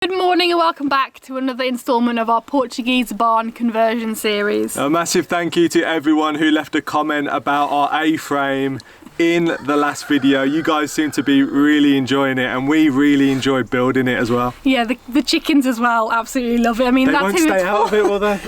Good morning and welcome back to another instalment of our Portuguese barn conversion series. A massive thank you to everyone who left a comment about our A-frame in the last video. You guys seem to be really enjoying it and we really enjoyed building it as well. Yeah, the chickens as well absolutely love it. I mean, they won't stay out of it, will they?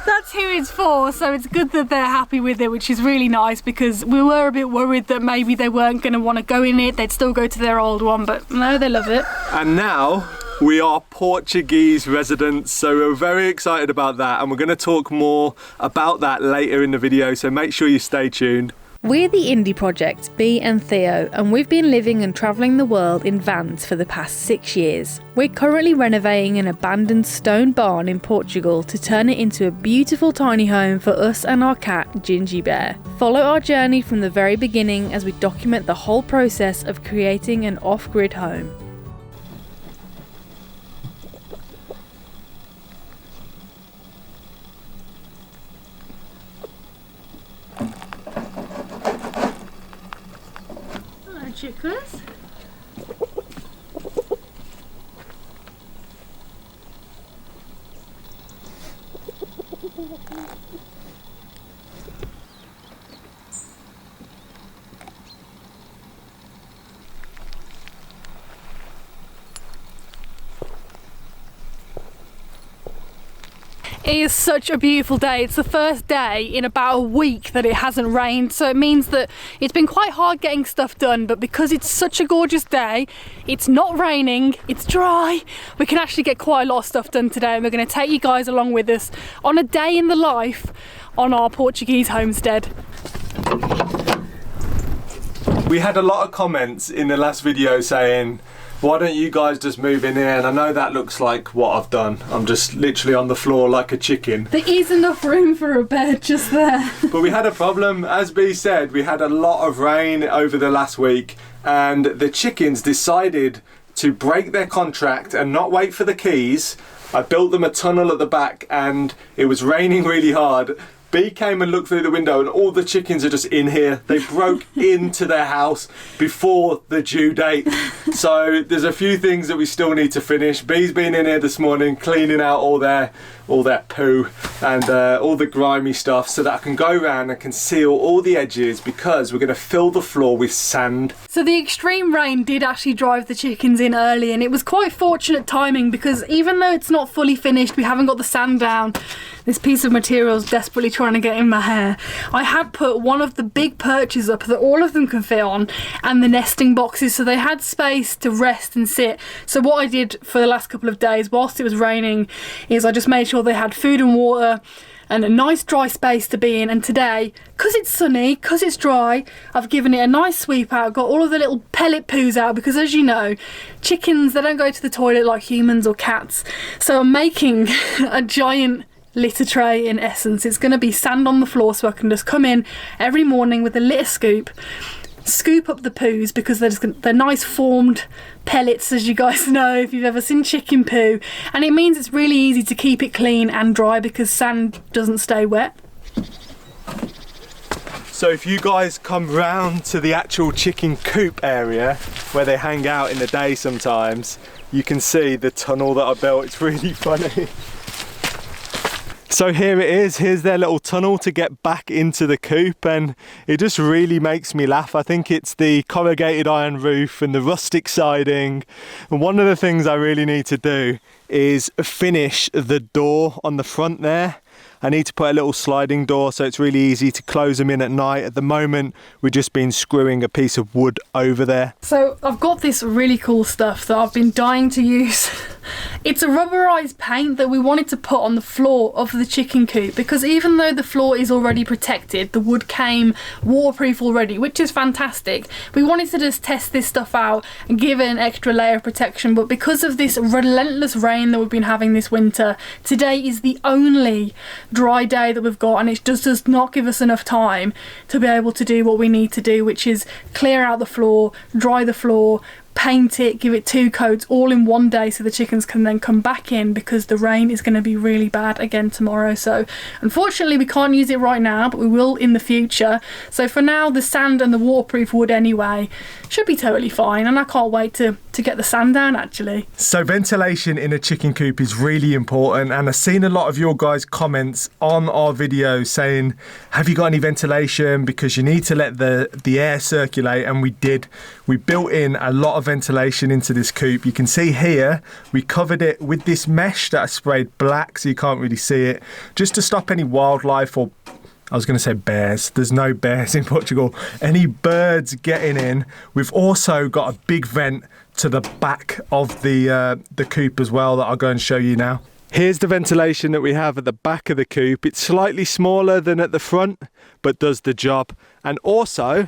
That's who it's for, so it's good that they're happy with it, which is really nice because we were a bit worried that maybe they weren't going to want to go in it, they'd still go to their old one, but no, they love it. And now we are Portuguese residents, so we're very excited about that and we're going to talk more about that later in the video, so make sure you stay tuned. We're the indie project, Bee and Theo, and we've been living and travelling the world in vans for the past 6 years. We're currently renovating an abandoned stone barn in Portugal to turn it into a beautiful tiny home for us and our cat, Ginjey Bear. Follow our journey from the very beginning as we document the whole process of creating an off-grid home. Chickens. It is such a beautiful day. It's the first day in about a week that it hasn't rained, so it means that it's been quite hard getting stuff done, but because it's such a gorgeous day, it's not raining, it's dry, we can actually get quite a lot of stuff done today, and we're going to take you guys along with us on a day in the life on our Portuguese homestead. We had a lot of comments in the last video saying, why don't you guys just move in here? And I know that looks like what I've done. I'm just literally on the floor like a chicken. There is enough room for a bed just there. But we had a problem. As Bee said, we had a lot of rain over the last week and the chickens decided to break their contract and not wait for the keys. I built them a tunnel at the back and it was raining really hard. Bee came and looked through the window and all the chickens are just in here. They broke into their house before the due date. So there's a few things that we still need to finish. Bee's been in here this morning cleaning out all their poo and all the grimy stuff so that I can go around and conceal all the edges because we're going to fill the floor with sand. So the extreme rain did actually drive the chickens in early and it was quite fortunate timing because even though it's not fully finished, we haven't got the sand down, this piece of material is desperately trying to get in my hair. I had put one of the big perches up that all of them can fit on and the nesting boxes so they had space to rest and sit. So what I did for the last couple of days whilst it was raining is I just made sure they had food and water and a nice dry space to be in, and today, because it's sunny, because it's dry, I've given it a nice sweep out, got all of the little pellet poos out because as you know, chickens, they don't go to the toilet like humans or cats. So I'm making a giant litter tray in essence. It's going to be sand on the floor so I can just come in every morning with a litter scoop up the poos because they're nice formed pellets, as you guys know if you've ever seen chicken poo, and it means it's really easy to keep it clean and dry because sand doesn't stay wet. So if you guys come round to the actual chicken coop area where they hang out in the day sometimes, you can see the tunnel that I built. It's really funny. So here it is, here's their little tunnel to get back into the coop and it just really makes me laugh. I think it's the corrugated iron roof and the rustic siding. And one of the things I really need to do is finish the door on the front there. I need to put a little sliding door so it's really easy to close them in at night. At the moment, we've just been screwing a piece of wood over there. So I've got this really cool stuff that I've been dying to use. It's a rubberized paint that we wanted to put on the floor of the chicken coop because even though the floor is already protected, the wood came waterproof already, which is fantastic. We wanted to just test this stuff out and give it an extra layer of protection, but because of this relentless rain that we've been having this winter, today is the only dry day that we've got and it just does not give us enough time to be able to do what we need to do, which is clear out the floor, dry the floor, paint it, give it 2 coats all in one day so the chickens can then come back in, because the rain is going to be really bad again tomorrow. So unfortunately we can't use it right now, but we will in the future. So for now, the sand and the waterproof wood anyway should be totally fine, and I can't wait to get the sand down actually. So ventilation in a chicken coop is really important, and I've seen a lot of your guys' comments on our video saying, have you got any ventilation, because you need to let the air circulate, and we did. We built in a lot of ventilation into this coop. You can see here we covered it with this mesh that I sprayed black so you can't really see it, just to stop any wildlife, or I was going to say bears. There's no bears in Portugal. Any birds getting in. We've also got a big vent to the back of the coop as well that I'll go and show you now. Here's the ventilation that we have at the back of the coop. It's slightly smaller than at the front, but does the job. And also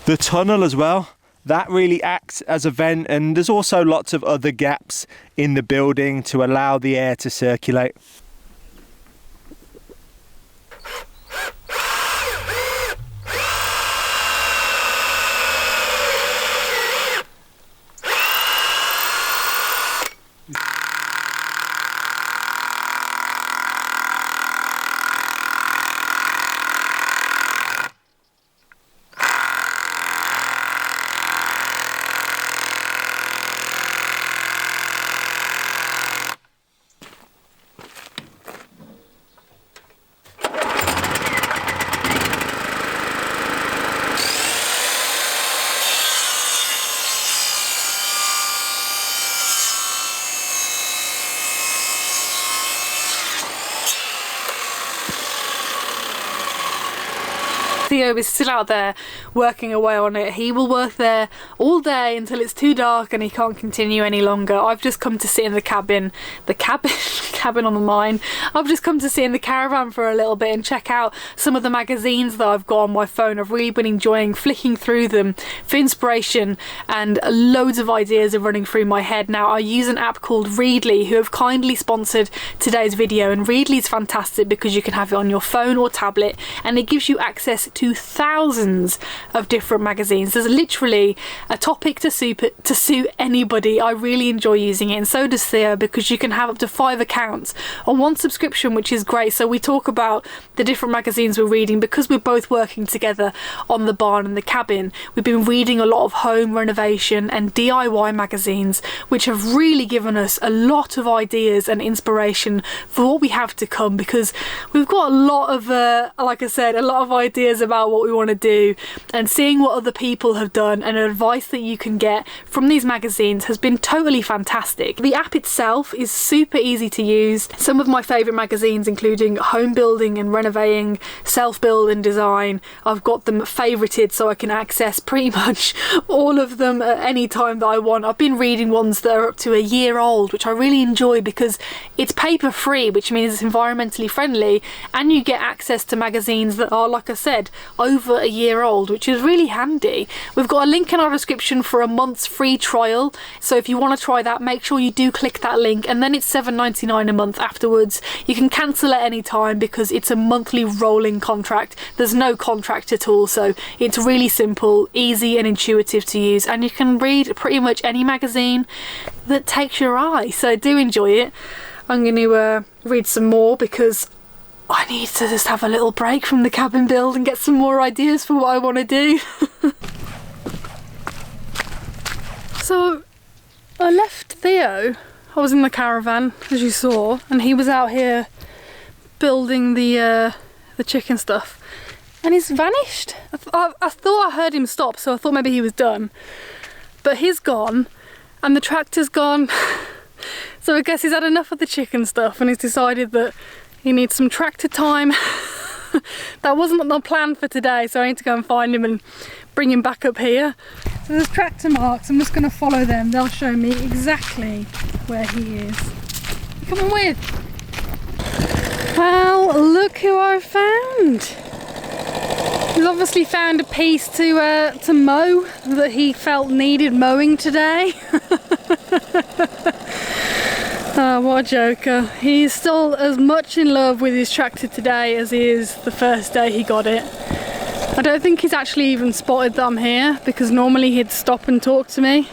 the tunnel as well. That really acts as a vent, and there's also lots of other gaps in the building to allow the air to circulate. Theo is still out there working away on it. He will work there all day until it's too dark and he can't continue any longer. I've just come to sit in the cabin on the mine. I've just come to sit in the caravan for a little bit and check out some of the magazines that I've got on my phone. I've really been enjoying flicking through them for inspiration, and loads of ideas are running through my head now. I use an app called Readly, who have kindly sponsored today's video, and Readly is fantastic because you can have it on your phone or tablet, and it gives you access to thousands of different magazines. There's literally a topic to suit anybody. I really enjoy using it, and so does Theo, because you can have up to 5 accounts on one subscription, which is great. So we talk about the different magazines we're reading because we're both working together on the barn and the cabin. We've been reading a lot of home renovation and DIY magazines, which have really given us a lot of ideas and inspiration for what we have to come, because we've got a lot of like I said, a lot of ideas about what we want to do, and seeing what other people have done and advice that you can get from these magazines has been totally fantastic. The app itself is super easy to use. Some of my favourite magazines, including home building and renovating, self-build and design, I've got them favourited so I can access pretty much all of them at any time that I want. I've been reading ones that are up to a year old, which I really enjoy because it's paper free, which means it's environmentally friendly, and you get access to magazines that are, like I said, over a year old, which is really handy. We've got a link in our description for a month's free trial, so if you want to try that, make sure you do click that link, and then it's $7.99 a month afterwards. You can cancel at any time because it's a monthly rolling contract. There's no contract at all, so it's really simple, easy and intuitive to use, and you can read pretty much any magazine that takes your eye, so do enjoy it. I'm going to read some more because I need to just have a little break from the cabin build and get some more ideas for what I want to do. So I left Theo. I was in the caravan, as you saw, and he was out here building the chicken stuff, and he's vanished. I thought I heard him stop, so I thought maybe he was done, but he's gone and the tractor's gone. So I guess he's had enough of the chicken stuff and he's decided that he needs some tractor time. That wasn't the plan for today, so I need to go and find him and bring him back up here. So there's tractor marks. I'm just going to follow them. They'll show me exactly where he is. Come on with. Well, look who I found. He's obviously found a piece to mow that he felt needed mowing today. Oh, what a joker. He's still as much in love with his tractor today as he is the first day he got it. I don't think he's actually even spotted that I'm here, because normally he'd stop and talk to me.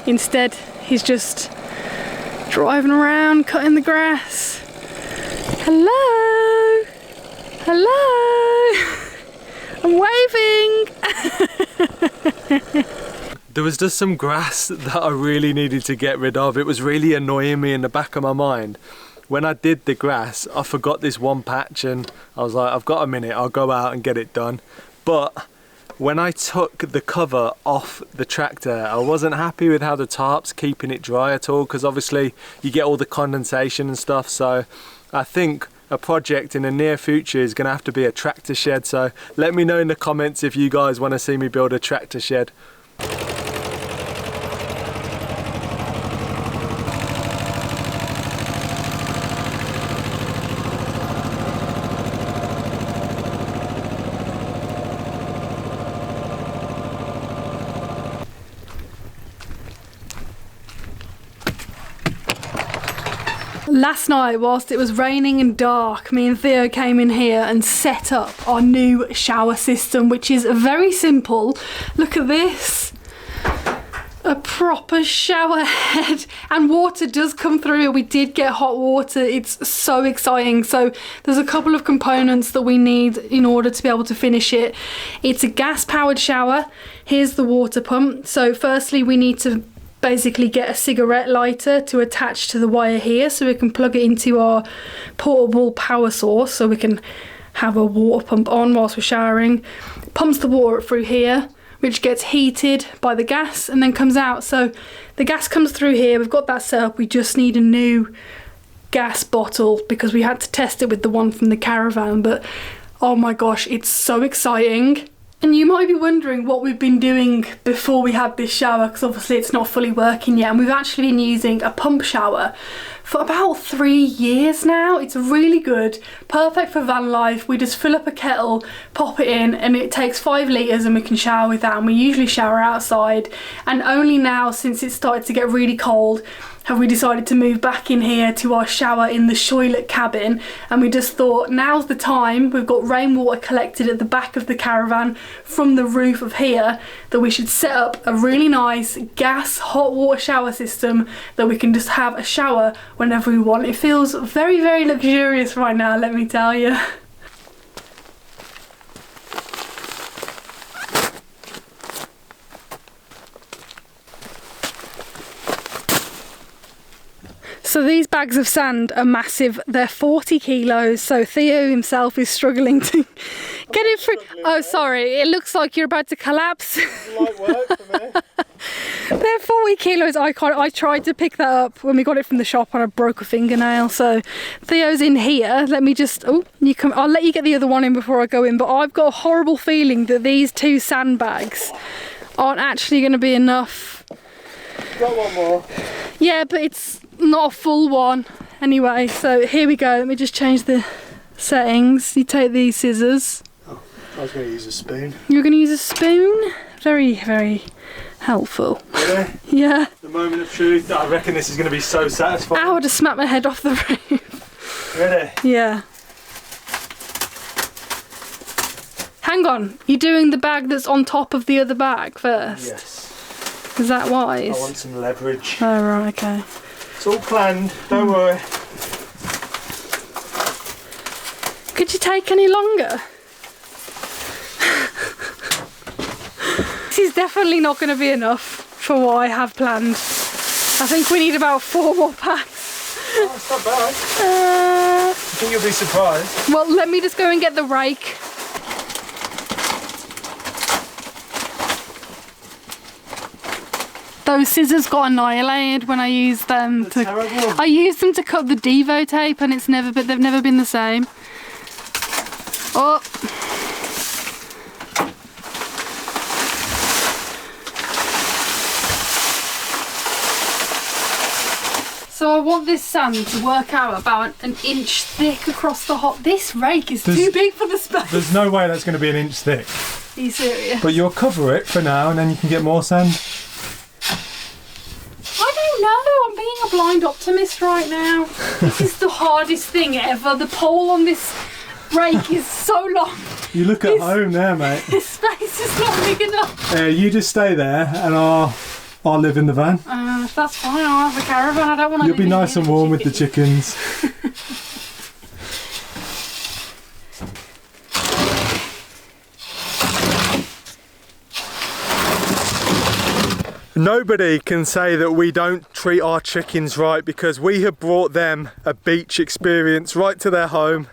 Instead, he's just driving around, cutting the grass. Hello! Hello! I'm waving! There was just some grass that I really needed to get rid of. It was really annoying me in the back of my mind. When I did the grass, I forgot this one patch and I was like, I've got a minute, I'll go out and get it done. But when I took the cover off the tractor, I wasn't happy with how the tarp's keeping it dry at all, because obviously you get all the condensation and stuff. So I think a project in the near future is going to have to be a tractor shed. So let me know in the comments if you guys want to see me build a tractor shed. Last night, whilst it was raining and dark, me and Theo came in here and set up our new shower system, which is very simple. Look at this. A proper shower head, and water does come through. We did get hot water. It's so exciting. So there's a couple of components that we need in order to be able to finish it. It's a gas powered shower. Here's the water pump. So firstly, we need to basically get a cigarette lighter to attach to the wire here, so we can plug it into our portable power source, so we can have a water pump on whilst we're showering. Pumps the water up through here, which gets heated by the gas and then comes out. So the gas comes through here. We've got that set up. We just need a new gas bottle because we had to test it with the one from the caravan. But oh my gosh, it's so exciting. And you might be wondering what we've been doing before we had this shower, because obviously it's not fully working yet, and we've actually been using a pump shower for about 3 years now. It's really good, perfect for van life. We just fill up a kettle, pop it in, and it takes 5 litres and we can shower with that, and we usually shower outside. And only now, since it started to get really cold, have we decided to move back in here to our shower in the toilet cabin. And we just thought, now's the time. We've got rainwater collected at the back of the caravan from the roof of here, that we should set up a really nice gas hot water shower system that we can just have a shower whenever we want. It feels very, very luxurious right now, let me tell you. So these bags of sand are massive. They're 40 kilos, so Theo himself is struggling to get it through. Oh, sorry, it looks like you're about to collapse. Light work for me. They're 40 kilos. I tried to pick that up when we got it from the shop and I broke a fingernail. So Theo's in here. Let me just, oh, you come. I'll let you get the other one in before I go in, but I've got a horrible feeling that these 2 sandbags aren't actually going to be enough. Got one more. Yeah, but it's not a full one. Anyway, so here we go. Let me just change the settings. You take these scissors. Oh, I was going to use a spoon. You're going to use a spoon? Very, very helpful. Really? Yeah. The moment of truth. I reckon this is going to be so satisfying. I would have smacked my head off the roof. Really? Yeah. Hang on. You're doing the bag that's on top of the other bag first? Yes. Is that wise? I want some leverage. Oh, right, okay. It's all planned, don't worry. Could you take any longer? This is definitely not going to be enough for what I have planned. I think we need about 4 more packs. Oh, it's not bad. I think you'll be surprised. Well, let me just go and get the rake. Those scissors got annihilated when I used them. I used them to cut the Devo tape, and they've never been the same. Oh. So I want this sand to work out about an inch thick across the hot. This rake is too big for the space. There's no way that's going to be an inch thick. Are you serious? But you'll cover it for now, and then you can get more sand. I'm being a blind optimist right now. This is the hardest thing ever. The pole on this rake is so long. You look at home there, mate. This space is not big enough. You just stay there and I'll live in the van. That's fine, I'll have a caravan. I don't want to. You'll be nice and warm with the chickens. Nobody can say that we don't treat our chickens right, because we have brought them a beach experience right to their home.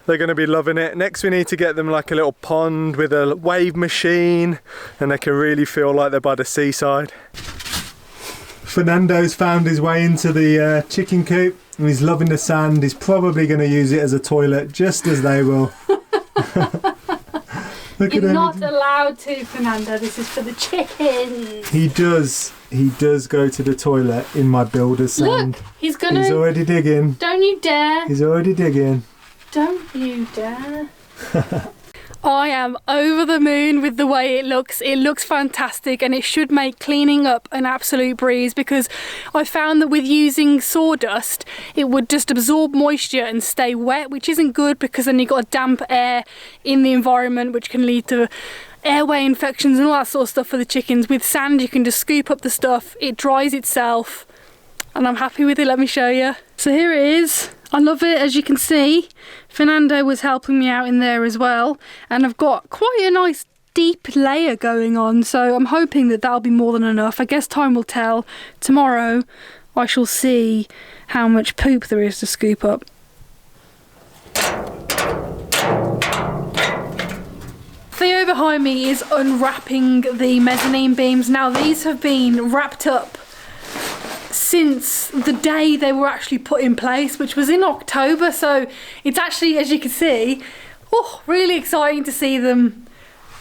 They're going to be loving it. Next we need to get them like a little pond with a wave machine, and they can really feel like they're by the seaside. Fernando's found his way into the chicken coop and he's loving the sand. He's probably going to use it as a toilet, just as they will. Look You're at him. not allowed to, Fernando. This is for the chickens. He does go to the toilet in my builder's sand. Look, he's gonna. He's already digging. Don't you dare. He's already digging. Don't you dare. I am over the moon with the way it looks. It looks fantastic, and it should make cleaning up an absolute breeze, because I found that with using sawdust it would just absorb moisture and stay wet, which isn't good, because then you've got damp air in the environment which can lead to airway infections and all that sort of stuff for the chickens. With sand you can just scoop up the stuff, it dries itself, and I'm happy with it. Let me show you. So here it is. I love it. As you can see, Fernando was helping me out in there as well, and I've got quite a nice deep layer going on, so I'm hoping that that'll be more than enough. I guess time will tell. Tomorrow I shall see how much poop there is to scoop up. Theo behind me is unwrapping the mezzanine beams. Now these have been wrapped up since the day they were actually put in place, which was in October, so it's actually, as you can see, really exciting to see them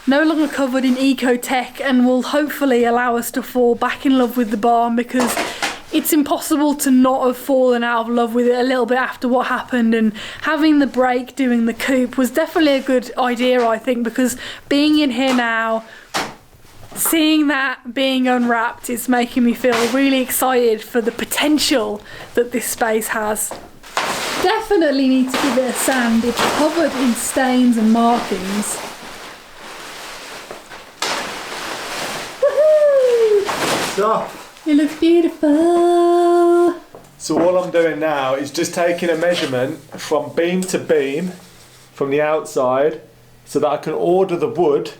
no longer covered in eco-tech, and will hopefully allow us to fall back in love with the barn, because it's impossible to not have fallen out of love with it a little bit after what happened. And having the break doing the coop was definitely a good idea, I think, because being in here now, seeing that being unwrapped, is making me feel really excited for the potential that this space has. Definitely need to give it a sand. It's covered in stains and markings. Woohoo! Stuff. It looks beautiful. So all I'm doing now is just taking a measurement from beam to beam from the outside, so that I can order the wood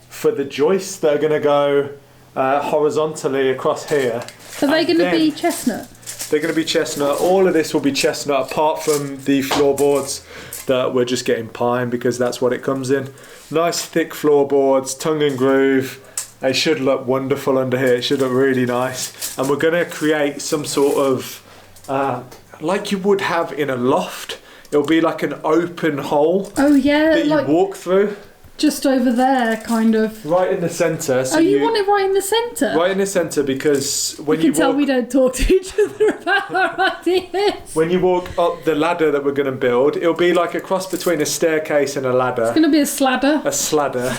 for the joists that are going to go horizontally across here. Are they going to be chestnut? They're going to be chestnut. All of this will be chestnut, apart from the floorboards that we're just getting pine, because that's what it comes in. Nice thick floorboards, tongue and groove. They should look wonderful under here. It should look really nice. And we're going to create some sort of, like you would have in a loft. It'll be like an open hole. Oh yeah, that you walk through. Just over there, kind of. Right in the centre. So you want it right in the centre? Right in the centre, because when you can tell we don't talk to each other about our ideas. When you walk up the ladder that we're going to build, it'll be like a cross between a staircase and a ladder. It's going to be a sladder. A sladder.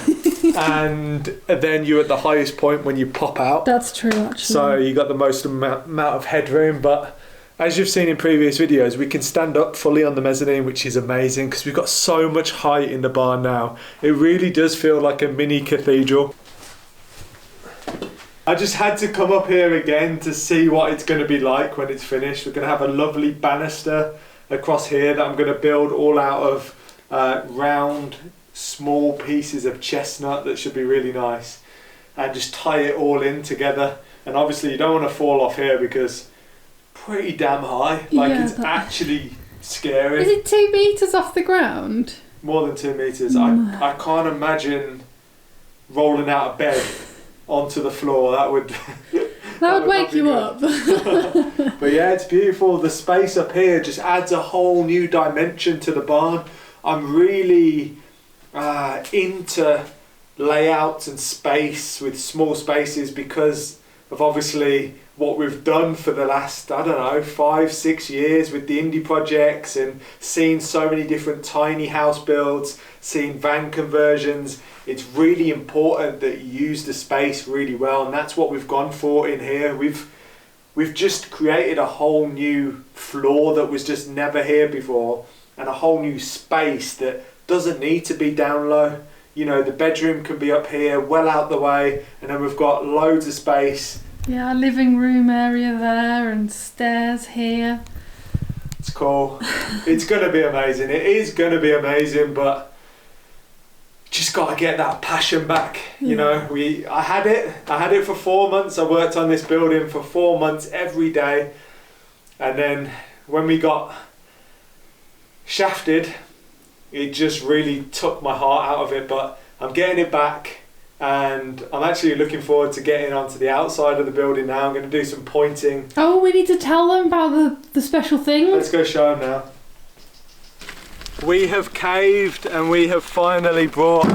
And then you're at the highest point when you pop out. That's true, actually. So you got the most amount of headroom, but as you've seen in previous videos, we can stand up fully on the mezzanine, which is amazing, because we've got so much height in the barn now. It really does feel like a mini cathedral. I just had to come up here again to see what it's going to be like when it's finished. We're going to have a lovely banister across here that I'm going to build all out of round, small pieces of chestnut that should be really nice. And just tie it all in together. And obviously you don't want to fall off here, because pretty damn high. Like, yeah, it's actually scary. Is it 2 metres off the ground? More than 2 metres. I can't imagine rolling out of bed onto the floor. That would that would wake you up. But yeah, it's beautiful. The space up here just adds a whole new dimension to the barn. I'm really into layouts and space with small spaces, because of obviously what we've done for the last, 5-6 years with the indie projects, and seeing so many different tiny house builds, seeing van conversions. It's really important that you use the space really well, and that's what we've gone for in here. We've just created a whole new floor that was just never here before, and a whole new space that doesn't need to be down low. You know, the bedroom can be up here, well out the way, and then we've got loads of space. Yeah, living room area there and stairs here. It's cool. It's going to be amazing. It is going to be amazing, but just got to get that passion back. You know, I had it for 4 months. I worked on this building for 4 months every day. And then when we got shafted, it just really took my heart out of it, but I'm getting it back. And I'm actually looking forward to getting onto the outside of the building now. I'm going to do some pointing. Oh, we need to tell them about the special thing. Let's go show them now. We have caved and we have finally brought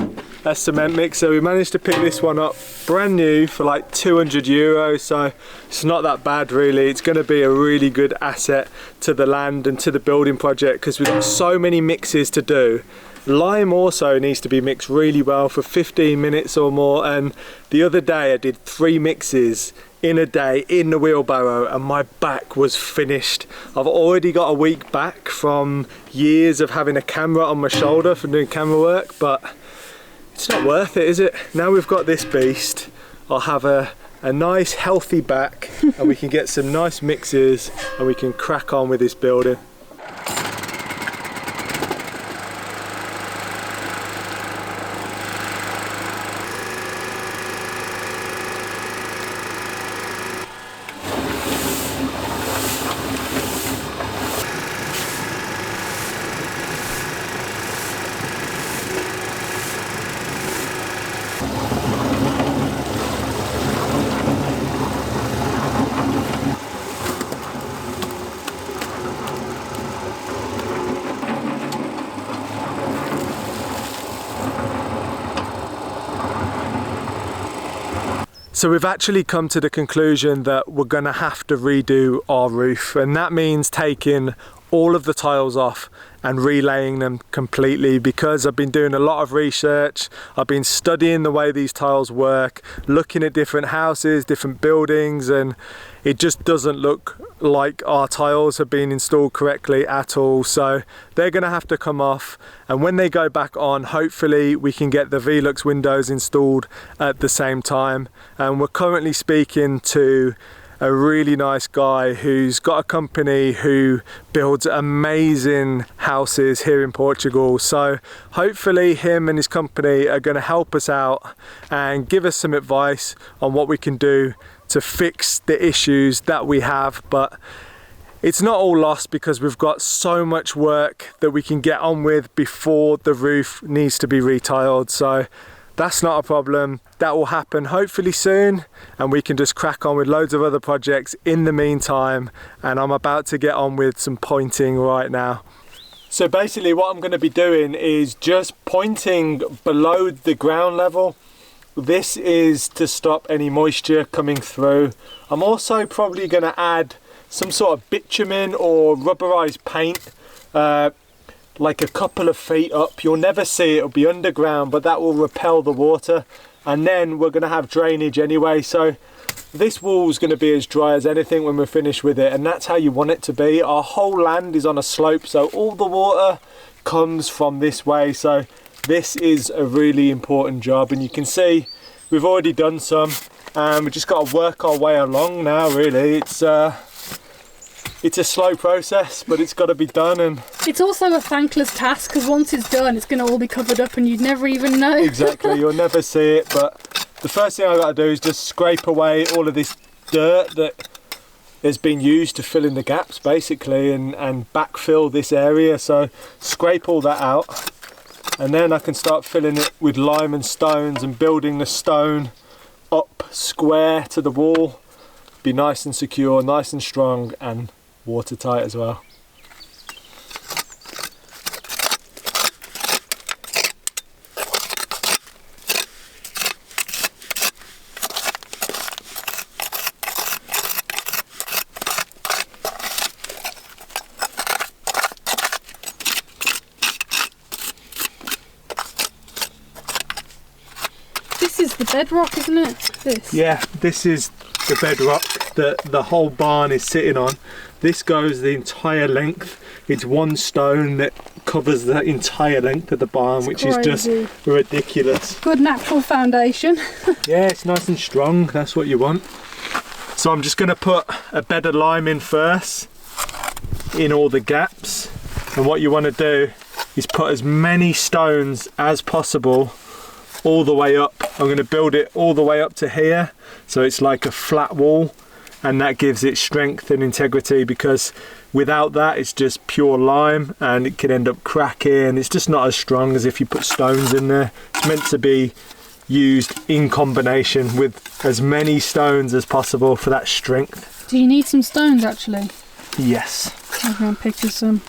a cement mixer. We managed to pick this one up brand new for like €200, so it's not that bad really. It's going to be a really good asset to the land and to the building project because we've got so many mixes to do. Lime also needs to be mixed really well for 15 minutes or more, and the other day I did 3 mixes in a day in the wheelbarrow and my back was finished. I've already got a week back from years of having a camera on my shoulder from doing camera work, but it's not worth it, is it? Now we've got this beast, I'll have a nice healthy back and we can get some nice mixes and we can crack on with this building. So we've actually come to the conclusion that we're going to have to redo our roof, and that means taking all of the tiles off and relaying them completely, because I've been doing a lot of research, I've been studying the way these tiles work, looking at different houses, different buildings, and it just doesn't look like our tiles have been installed correctly at all. So they're going to have to come off, and when they go back on, hopefully we can get the Velux windows installed at the same time. And we're currently speaking to a really nice guy who's got a company who builds amazing houses here in Portugal. So hopefully him and his company are going to help us out and give us some advice on what we can do to fix the issues that we have. But it's not all lost because we've got so much work that we can get on with before the roof needs to be retiled. So that's not a problem. That will happen hopefully soon, and we can just crack on with loads of other projects in the meantime. And I'm about to get on with some pointing right now. So basically what I'm going to be doing is just pointing below the ground level. This is to stop any moisture coming through. I'm also probably going to add some sort of bitumen or rubberized paint, like a couple of feet up. You'll never see it, it'll be underground, but that will repel the water. And then we're going to have drainage anyway, so this wall is going to be as dry as anything when we're finished with it, and that's how you want it to be. Our whole land is on a slope, so all the water comes from this way. So this is a really important job, and you can see we've already done some, and we've just got to work our way along now. Really, it's a slow process, but it's got to be done. And it's also a thankless task, because once it's done, it's going to all be covered up and you'd never even know. Exactly, you'll never see it. But the first thing I've got to do is just scrape away all of this dirt that has been used to fill in the gaps basically, and backfill this area. So scrape all that out, and then I can start filling it with lime and stones and building the stone up square to the wall. Be nice and secure, nice and strong, and watertight as well. This is the bedrock, isn't it? This. Yeah, this is the bedrock. that the whole barn is sitting on. This goes the entire length. It's one stone that covers the entire length of the barn, which is just ridiculous. Good natural foundation. Yeah, it's nice and strong. That's what you want. So I'm just going to put a bed of lime in first in all the gaps. And what you want to do is put as many stones as possible all the way up. I'm going to build it all the way up to here, so it's like a flat wall, and that gives it strength and integrity, because without that it's just pure lime and it can end up cracking. It's just not as strong as if you put stones in there. It's meant to be used in combination with as many stones as possible for that strength. Do you need some stones actually? Yes. I'm going to pick you some.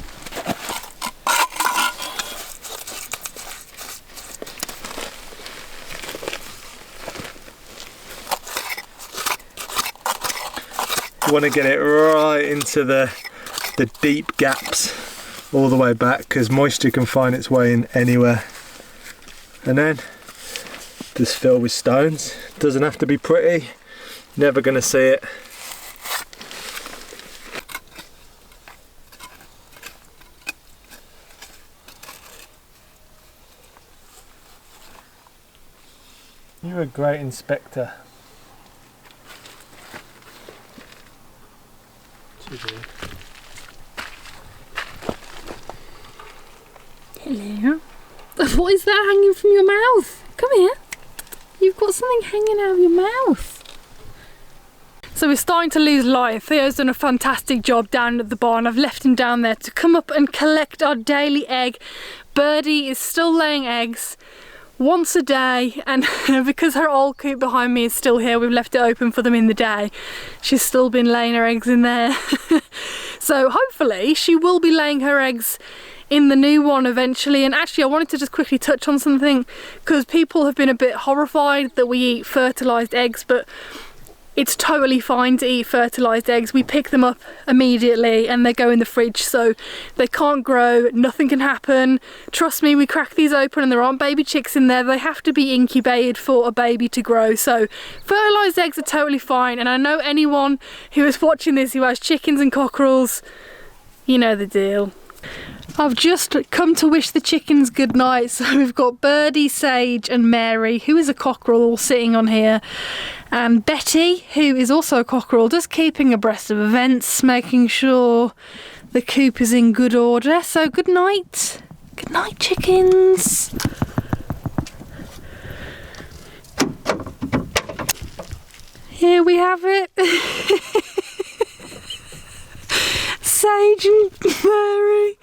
You want to get it right into the deep gaps all the way back, because moisture can find its way in anywhere. And then just fill with stones. Doesn't have to be pretty, never going to see it. You're a great inspector. Hello. What is that hanging from your mouth? Come here. You've got something hanging out of your mouth. So we're starting to lose light. Theo's done a fantastic job down at the barn. I've left him down there to come up and collect our daily egg. Birdie is still laying eggs once a day, and because her old coop behind me is still here, we've left it open for them in the day. She's still been laying her eggs in there. So hopefully she will be laying her eggs in the new one eventually. And actually I wanted to just quickly touch on something, because people have been a bit horrified that we eat fertilised eggs, but it's totally fine to eat fertilised eggs. We pick them up immediately and they go in the fridge, so they can't grow, nothing can happen. Trust me, we crack these open and there aren't baby chicks in there. They have to be incubated for a baby to grow. So fertilised eggs are totally fine, and I know anyone who is watching this who has chickens and cockerels, you know the deal. I've just come to wish the chickens good night. So we've got Birdie, Sage and Mary, who is a cockerel, all sitting on here, and Betty, who is also a cockerel, just keeping abreast of events, making sure the coop is in good order. So good night. Good night, chickens. Here we have it. Sage and Mary.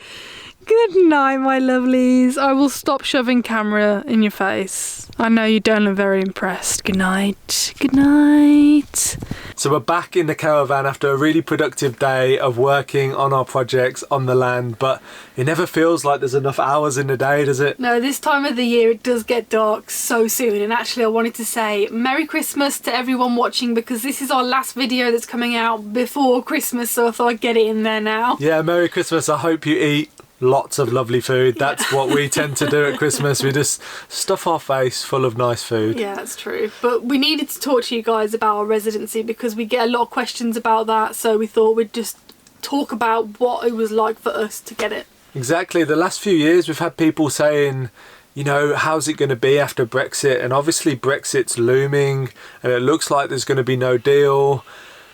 Good night, my lovelies. I will stop shoving camera in your face. I know you don't look very impressed. Good night. Good night. So we're back in the caravan after a really productive day of working on our projects on the land, but it never feels like there's enough hours in the day, does it? No, this time of the year it does get dark so soon, and actually I wanted to say Merry Christmas to everyone watching, because this is our last video that's coming out before Christmas, so I thought I'd get it in there now. Yeah, Merry Christmas. I hope you eat lots of lovely food. That's what we tend to do at Christmas. We just stuff our face full of nice food. Yeah, that's true. But we needed to talk to you guys about our residency, because we get a lot of questions about that, so we thought we'd just talk about what it was like for us to get it. Exactly. The last few years we've had people saying, you know, how's it going to be after Brexit? And obviously Brexit's looming and it looks like there's going to be no deal.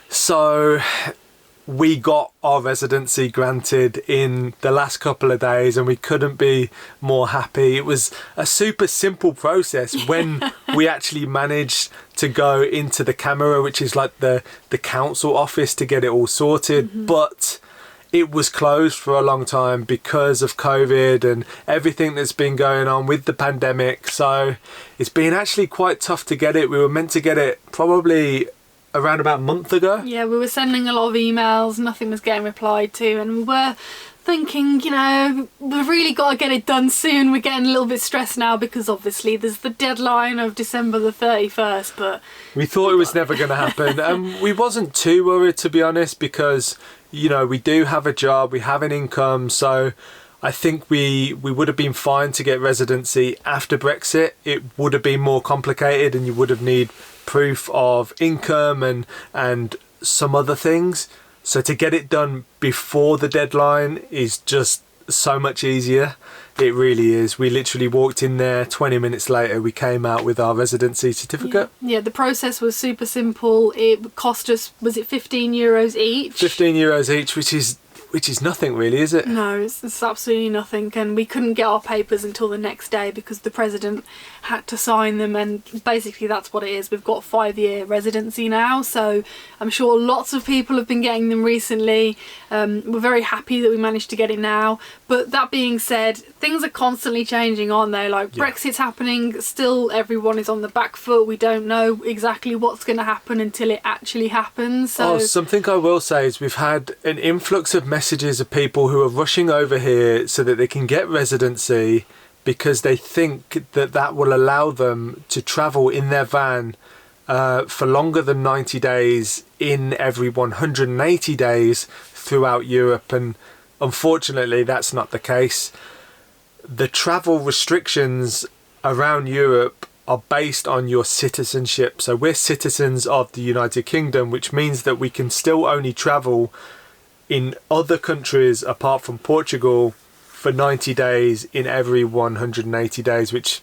So we got our residency granted in the last couple of days and we couldn't be more happy. It was a super simple process when we actually managed to go into the camera, which is like the council office, to get it all sorted. But it was closed for a long time because of COVID and everything that's been going on with the pandemic. So it's been actually quite tough to get it. We were meant to get it probably around about a month ago. Yeah, we were sending a lot of emails, nothing was getting replied to, and we were thinking, you know, we've really got to get it done soon. We're getting a little bit stressed now because obviously there's the deadline of December the 31st, but we thought it was never going to happen. And we wasn't too worried, to be honest, because, you know, we do have a job, we have an income, so I think we would have been fine to get residency. After Brexit, it would have been more complicated and you would have need proof of income and some other things. So to get it done before the deadline is just so much easier. It really is. We literally walked in there, 20 minutes later we came out with our residency certificate. Yeah, the process was super simple. It cost us, was it €15 each? €15 each, which is nothing really, is it? No, it's absolutely nothing, and we couldn't get our papers until the next day because the president had to sign them, and basically that's what it is. We've got a 5-year residency now, so I'm sure lots of people have been getting them recently. We're very happy that we managed to get it now, but that being said, things are constantly changing, aren't they? Like, Brexit's happening, still everyone is on the back foot. We don't know exactly what's going to happen until it actually happens. So something I will say is we've had an influx of messages of people who are rushing over here so that they can get residency because they think that that will allow them to travel in their van for longer than 90 days in every 180 days throughout Europe, and unfortunately that's not the case. The travel restrictions around Europe are based on your citizenship. So we're citizens of the United Kingdom, which means that we can still only travel in other countries apart from Portugal for 90 days in every 180 days, which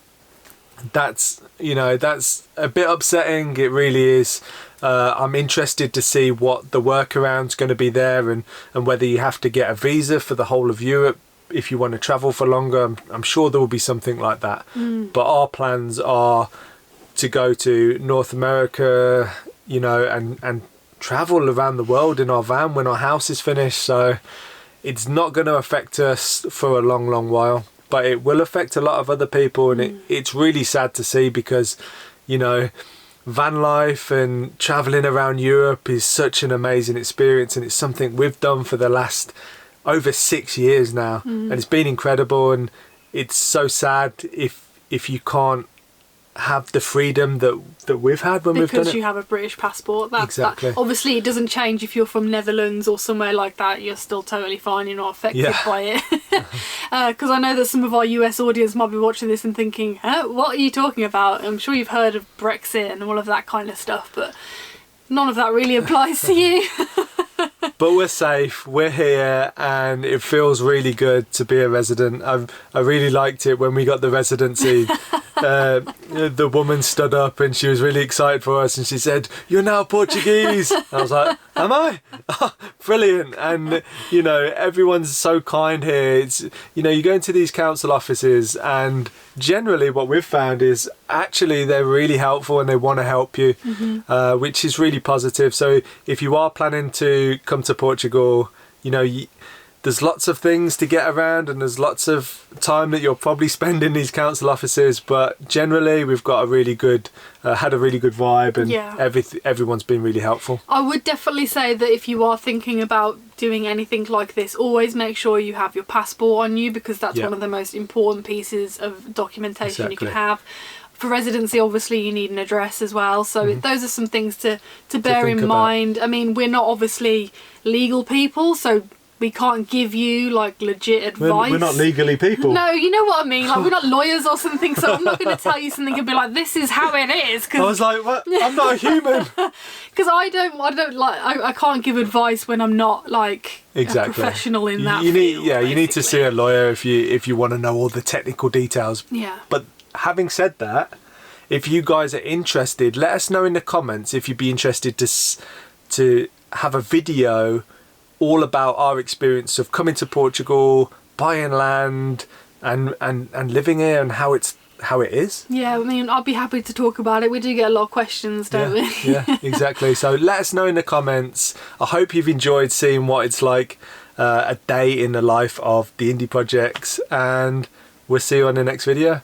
that's a bit upsetting. It really is. I'm interested to see what the workaround's going to be there, and whether you have to get a visa for the whole of Europe if you want to travel for longer. I'm sure there will be something like that. But our plans are to go to North America, and travel around the world in our van when our house is finished. So it's not going to affect us for a long while, but it will affect a lot of other people, and it's really sad to see because, van life and traveling around Europe is such an amazing experience, and it's something we've done for the last over 6 years now, and it's been incredible. And it's so sad if you can't have the freedom that we've had when we've done it. Because you have a British passport. Exactly. Obviously, it doesn't change if you're from Netherlands or somewhere like that. You're still totally fine. You're not affected by it. Because I know that some of our US audience might be watching this and thinking, what are you talking about? I'm sure you've heard of Brexit and all of that kind of stuff, but none of that really applies to you. But we're safe, we're here, and it feels really good to be a resident. I really liked it when we got the residency. The woman stood up and she was really excited for us, and she said, "You're now Portuguese." I was like, "Am I?" Oh, brilliant. And everyone's so kind here. It's you go into these council offices, and generally what we've found is actually they're really helpful and they want to help you, which is really positive. So if you are planning to come to Portugal, there's lots of things to get around, and there's lots of time that you'll probably spend in these council offices, but generally we've got a really good had a really good vibe, and everyone's been really helpful. I would definitely say that if you are thinking about doing anything like this, always make sure you have your passport on you, because that's one of the most important pieces of documentation you can have. For residency, obviously, you need an address as well. So those are some things to bear in mind. I mean, we're not obviously legal people, so we can't give you legit advice. We're not legally people. No, you know what I mean. We're not lawyers or something, so I'm not going to tell you something and be like, "This is how it is." I was like, "What? I'm not a human." Because I can't give advice when I'm not a professional in that field. You need to see a lawyer if you want to know all the technical details. Yeah. But having said that, if you guys are interested, let us know in the comments if you'd be interested to have a video all about our experience of coming to Portugal, buying land, and living here, and how it is. Yeah, I mean, I'll be happy to talk about it. We do get a lot of questions, don't we? Yeah, exactly. So let us know in the comments. I hope you've enjoyed seeing what it's like a day in the life of the Indie Projects, and we'll see you on the next video.